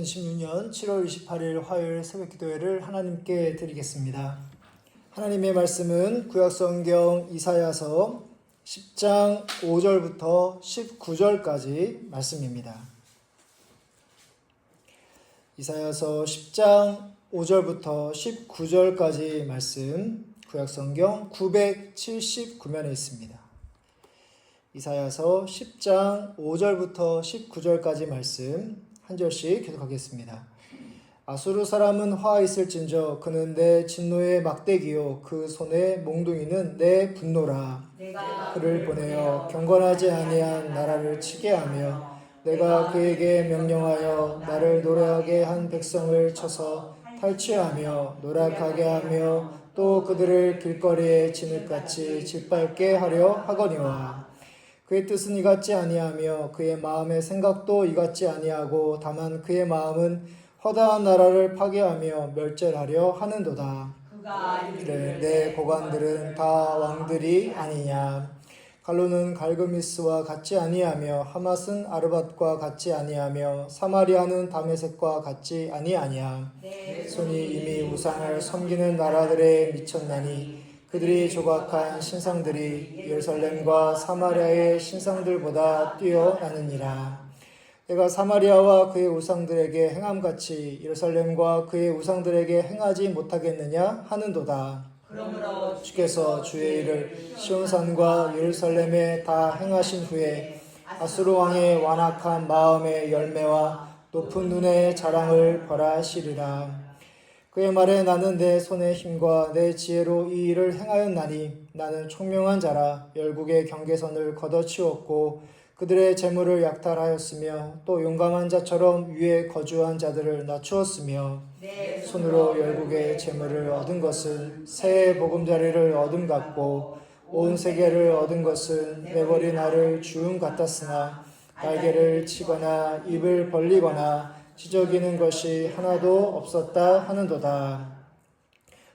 2016년 7월 28일 화요일 새벽기도회를 하나님께 드리겠습니다. 하나님의 말씀은 구약성경 이사야서 10장 5절부터 19절까지 말씀입니다. 이사야서 10장 5절부터 19절까지 말씀, 구약성경 979면에 있습니다. 이사야서 10장 5절부터 19절까지 말씀 한 절씩 계속하겠습니다. 아수르 사람은 화 있을진저 그는 내 진노의 막대기요 그 손의 몽둥이는 내 분노라. 내가 그를 보내어 경건하지 아니한 나라를 치게 하며 내가 그에게 명령하여 나를 노래하게 한 백성을 쳐서 탈취하며 노락하게 하며 또 그들을 길거리에 진흙같이 짓밟게 하려 하거니와 그의 뜻은 이같지 아니하며 그의 마음의 생각도 이같지 아니하고 다만 그의 마음은 허다한 나라를 파괴하며 멸절하려 하는도다. 이르되 내 고관들은 다 왕들이 아니냐. 갈로는 갈그미스와 같지 아니하며 하맛은 아르밧과 같지 아니하며 사마리아는 다메섹과 같지 아니하냐. 손이 이미 우상을 섬기는 나라들에 미쳤나니 그들이 조각한 신상들이 예루살렘과 사마리아의 신상들보다 뛰어나느니라. 내가 사마리아와 그의 우상들에게 행함같이 예루살렘과 그의 우상들에게 행하지 못하겠느냐 하는도다. 그러므로 주께서 주의 일을 시온산과 예루살렘에 다 행하신 후에 아수르 왕의 완악한 마음의 열매와 높은 눈의 자랑을 벌하시리라. 그의 말에 나는 내 손의 힘과 내 지혜로 이 일을 행하였나니 나는 총명한 자라. 열국의 경계선을 걷어치웠고 그들의 재물을 약탈하였으며 또 용감한 자처럼 위에 거주한 자들을 낮추었으며 손으로 열국의 재물을 얻은 것은 새의 보금자리를 얻음 같고 온 세계를 얻은 것은 매버리 나를 주움 같았으나 날개를 치거나 입을 벌리거나 지저귀는 것이 하나도 없었다 하는도다.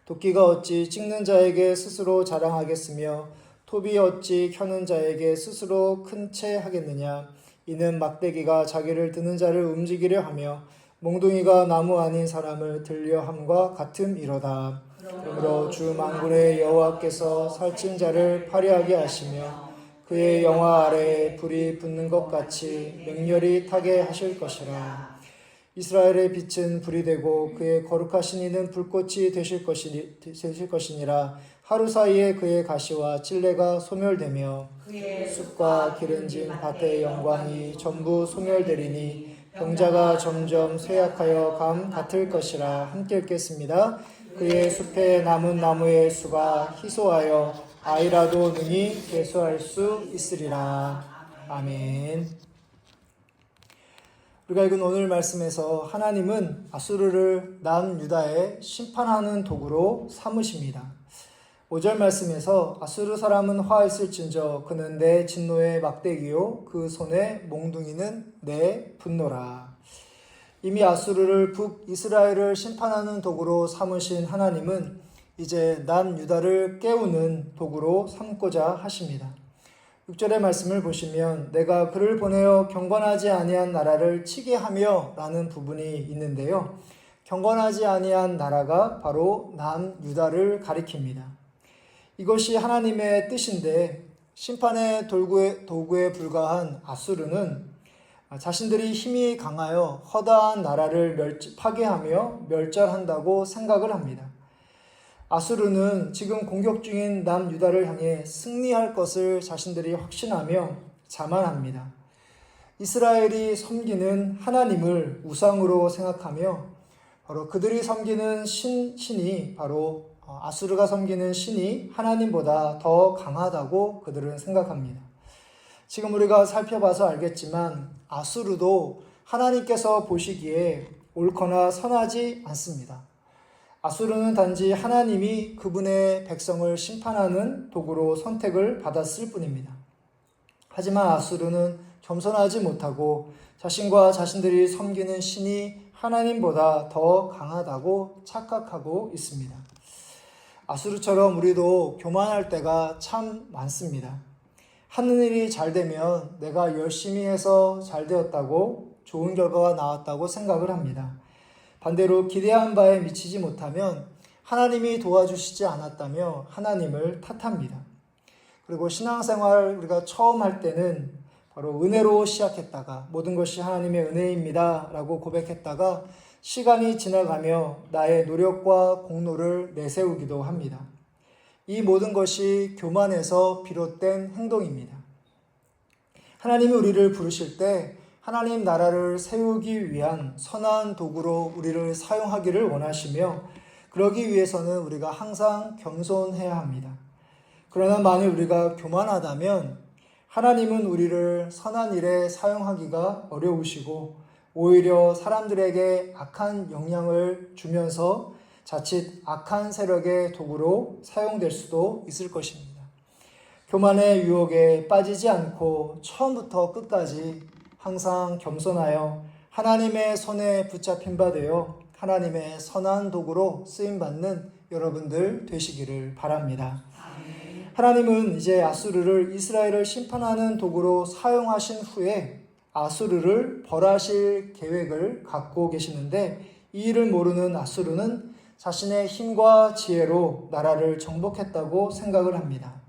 도끼가 어찌 찍는 자에게 스스로 자랑하겠으며 톱이 어찌 켜는 자에게 스스로 큰 채 하겠느냐. 이는 막대기가 자기를 드는 자를 움직이려 하며 몽둥이가 나무 아닌 사람을 들려 함과 같음이로다. 그러므로 주 만군의 여호와께서 살찐 자를 파리하게 하시며 그의 영화 아래에 불이 붙는 것 같이 맹렬히 타게 하실 것이라. 이스라엘의 빛은 불이 되고 그의 거룩하신 이는 불꽃이 되실 것이니라. 하루 사이에 그의 가시와 찔레가 소멸되며 숲과 기른진 밭의 영광이 전부 소멸되리니 병자가 점점 쇠약하여 감 같을 것이라. 함께 읽겠습니다. 그의 숲에 남은 나무의 수가 희소하여 아이라도 능히 계수할 수 있으리라. 아멘. 우리가 읽은 오늘 말씀에서 하나님은 아수르를 남유다에 심판하는 도구로 삼으십니다. 5절 말씀에서 아수르 사람은 화 있을진저 그는 내 진노의 막대기요 그 손의 몽둥이는 내 분노라. 이미 아수르를 북이스라엘을 심판하는 도구로 삼으신 하나님은 이제 남유다를 깨우는 도구로 삼고자 하십니다. 6절의 말씀을 보시면 내가 그를 보내어 경건하지 아니한 나라를 치게 하며 라는 부분이 있는데요. 경건하지 아니한 나라가 바로 남유다를 가리킵니다. 이것이 하나님의 뜻인데 심판의 도구에 불과한 아수르는 자신들이 힘이 강하여 허다한 나라를 파괴하며 멸절한다고 생각을 합니다. 아수르는 지금 공격 중인 남유다를 향해 승리할 것을 자신들이 확신하며 자만합니다. 이스라엘이 섬기는 하나님을 우상으로 생각하며 바로 그들이 섬기는 신이 바로 아수르가 섬기는 신이 하나님보다 더 강하다고 그들은 생각합니다. 지금 우리가 살펴봐서 알겠지만 아수르도 하나님께서 보시기에 옳거나 선하지 않습니다. 아수르는 단지 하나님이 그분의 백성을 심판하는 도구로 선택을 받았을 뿐입니다. 하지만 아수르는 겸손하지 못하고 자신과 자신들이 섬기는 신이 하나님보다 더 강하다고 착각하고 있습니다. 아수르처럼 우리도 교만할 때가 참 많습니다. 하는 일이 잘 되면 내가 열심히 해서 잘 되었다고 좋은 결과가 나왔다고 생각을 합니다. 반대로 기대한 바에 미치지 못하면 하나님이 도와주시지 않았다며 하나님을 탓합니다. 그리고 신앙생활 우리가 처음 할 때는 바로 은혜로 시작했다가 모든 것이 하나님의 은혜입니다 라고 고백했다가 시간이 지나가며 나의 노력과 공로를 내세우기도 합니다. 이 모든 것이 교만에서 비롯된 행동입니다. 하나님이 우리를 부르실 때 하나님 나라를 세우기 위한 선한 도구로 우리를 사용하기를 원하시며 그러기 위해서는 우리가 항상 겸손해야 합니다. 그러나 만일 우리가 교만하다면 하나님은 우리를 선한 일에 사용하기가 어려우시고 오히려 사람들에게 악한 영향을 주면서 자칫 악한 세력의 도구로 사용될 수도 있을 것입니다. 교만의 유혹에 빠지지 않고 처음부터 끝까지 항상 겸손하여 하나님의 손에 붙잡힌 바 되어 하나님의 선한 도구로 쓰임받는 여러분들 되시기를 바랍니다. 하나님은 이제 아수르를 이스라엘을 심판하는 도구로 사용하신 후에 아수르를 벌하실 계획을 갖고 계시는데 이 일을 모르는 아수르는 자신의 힘과 지혜로 나라를 정복했다고 생각을 합니다.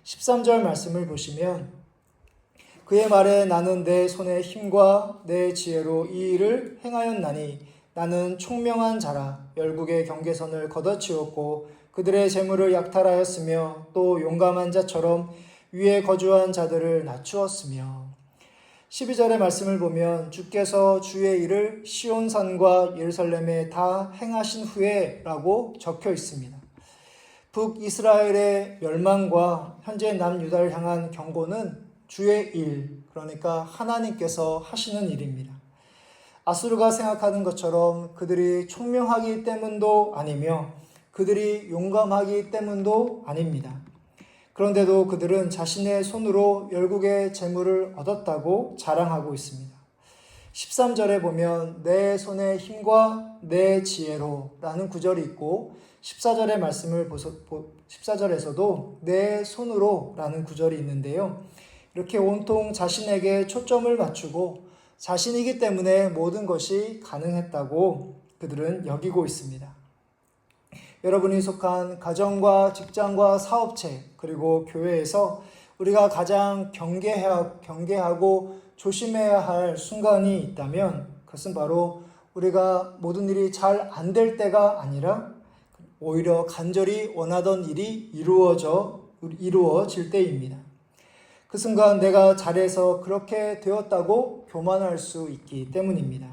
13절 말씀을 보시면 그의 말에 나는 내 손의 힘과 내 지혜로 이 일을 행하였나니 나는 총명한 자라 열국의 경계선을 걷어치웠고 그들의 재물을 약탈하였으며 또 용감한 자처럼 위에 거주한 자들을 낮추었으며 12절의 말씀을 보면 주께서 주의 일을 시온산과 예루살렘에 다 행하신 후에 라고 적혀 있습니다. 북이스라엘의 멸망과 현재 남유다를 향한 경고는 주의 일, 그러니까 하나님께서 하시는 일입니다. 아수르가 생각하는 것처럼 그들이 총명하기 때문도 아니며 그들이 용감하기 때문도 아닙니다. 그런데도 그들은 자신의 손으로 열국의 재물을 얻었다고 자랑하고 있습니다. 13절에 보면 내 손의 힘과 내 지혜로 라는 구절이 있고 14절의 말씀을 14절에서도 내 손으로 라는 구절이 있는데요. 이렇게 온통 자신에게 초점을 맞추고 자신이기 때문에 모든 것이 가능했다고 그들은 여기고 있습니다. 여러분이 속한 가정과 직장과 사업체 그리고 교회에서 우리가 가장 경계하고 조심해야 할 순간이 있다면 그것은 바로 우리가 모든 일이 잘 안 될 때가 아니라 오히려 간절히 원하던 일이 이루어질 때입니다. 그 순간 내가 잘해서 그렇게 되었다고 교만할 수 있기 때문입니다.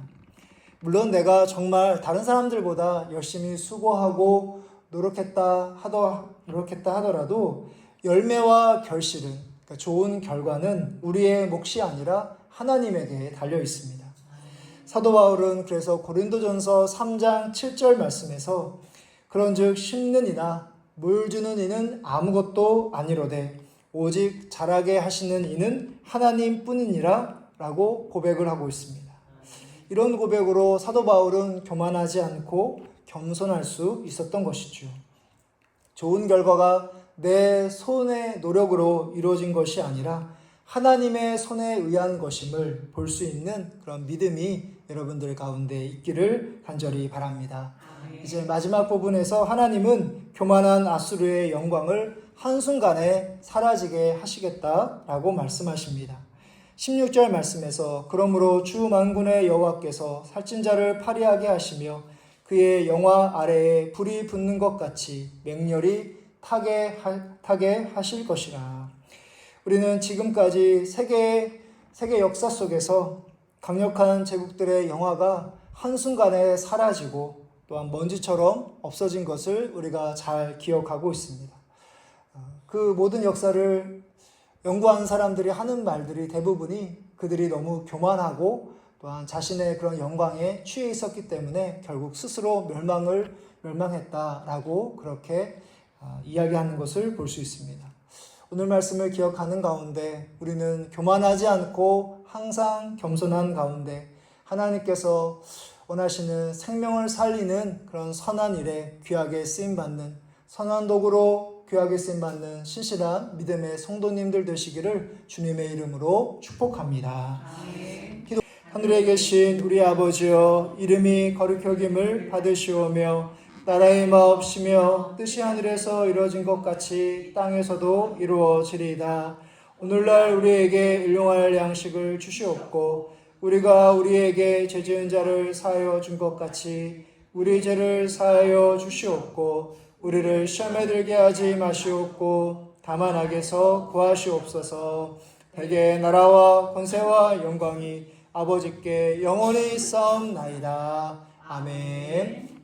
물론 내가 정말 다른 사람들보다 열심히 수고하고 노력했다 하더라도 열매와 결실은, 그러니까 좋은 결과는 우리의 몫이 아니라 하나님에게 달려 있습니다. 사도 바울은 그래서 고린도전서 3장 7절 말씀에서 그런즉 심는 이나 물 주는 이는 아무것도 아니로되 오직 자라게 하시는 이는 하나님뿐이니라 라고 고백을 하고 있습니다. 이런 고백으로 사도 바울은 교만하지 않고 겸손할 수 있었던 것이죠. 좋은 결과가 내 손의 노력으로 이루어진 것이 아니라 하나님의 손에 의한 것임을 볼 수 있는 그런 믿음이 여러분들 가운데 있기를 간절히 바랍니다. 이제 마지막 부분에서 하나님은 교만한 아수르의 영광을 한순간에 사라지게 하시겠다라고 말씀하십니다. 16절 말씀에서 그러므로 주 만군의 여호와께서 살찐 자를 파리하게 하시며 그의 영화 아래에 불이 붙는 것 같이 맹렬히 타게 하실 것이라. 우리는 지금까지 세계 역사 속에서 강력한 제국들의 영화가 한순간에 사라지고 또한 먼지처럼 없어진 것을 우리가 잘 기억하고 있습니다. 그 모든 역사를 연구하는 사람들이 하는 말들이 대부분이 그들이 너무 교만하고 또한 자신의 그런 영광에 취해 있었기 때문에 결국 스스로 멸망했다라고 그렇게 이야기하는 것을 볼 수 있습니다. 오늘 말씀을 기억하는 가운데 우리는 교만하지 않고 항상 겸손한 가운데 하나님께서 원하시는 생명을 살리는 그런 선한 일에 귀하게 쓰임받는 선한 도구로 귀하게 쓰임받는 신실한 믿음의 성도님들 되시기를 주님의 이름으로 축복합니다. 하늘에 계신 우리 아버지여, 이름이 거룩히 여김을 받으시오며 나라의 마옵시며 뜻이 하늘에서 이루어진 것 같이 땅에서도 이루어지리이다. 오늘날 우리에게 일용할 양식을 주시옵고 우리가 우리에게 죄 지은 자를 사하여 준 것 같이 우리 죄를 사하여 주시옵고 우리를 시험에 들게 하지 마시옵고 다만 악에서 구하시옵소서. 대개 나라와 권세와 영광이 아버지께 영원히 있사옵나이다. 아멘.